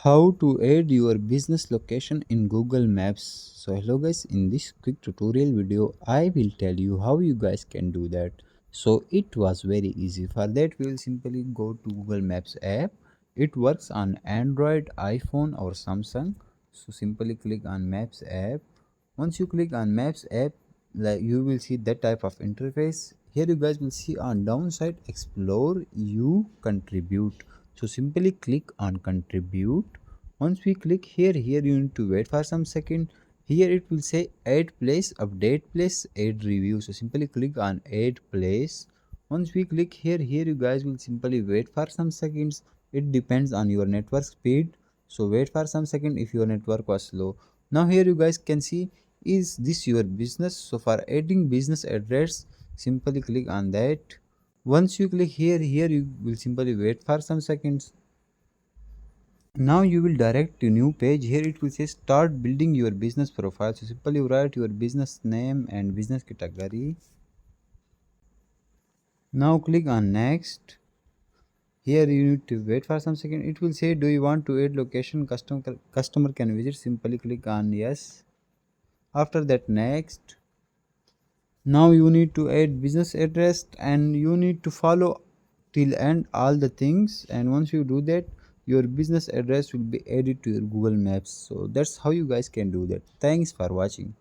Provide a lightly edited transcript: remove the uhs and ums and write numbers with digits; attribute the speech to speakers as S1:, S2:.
S1: How to add your business location in Google Maps. So hello guys, in this quick tutorial video I will tell you how you guys can do that. So it was very easy. For that we will simply go to Google Maps app. It works on Android, iPhone or Samsung. So simply click on Maps app. Once you click on Maps app, like you will see that type of interface. Here you guys will see on downside explore you contribute. So simply click on contribute. Once we click here you need to wait for some second. Here it will say add place, update place, add review. So simply click on add place. Once we click here you guys will simply wait for some seconds. It depends on your network speed, so wait for some second if your network was slow. Now here you guys can see, is this your business? So for adding business address, simply click on that. Once you click here you will simply wait for some seconds. Now you will direct to new page. Here it will say start building your business profile. So simply write your business name and business category. Now click on next. Here you need to wait for some second. It will say do you want to add location customer can visit. Simply click on yes. After that next. Now you need to add business address and you need to follow till end all the things, and once you do that your business address will be added to your Google Maps. So that's how you guys can do that. Thanks for watching.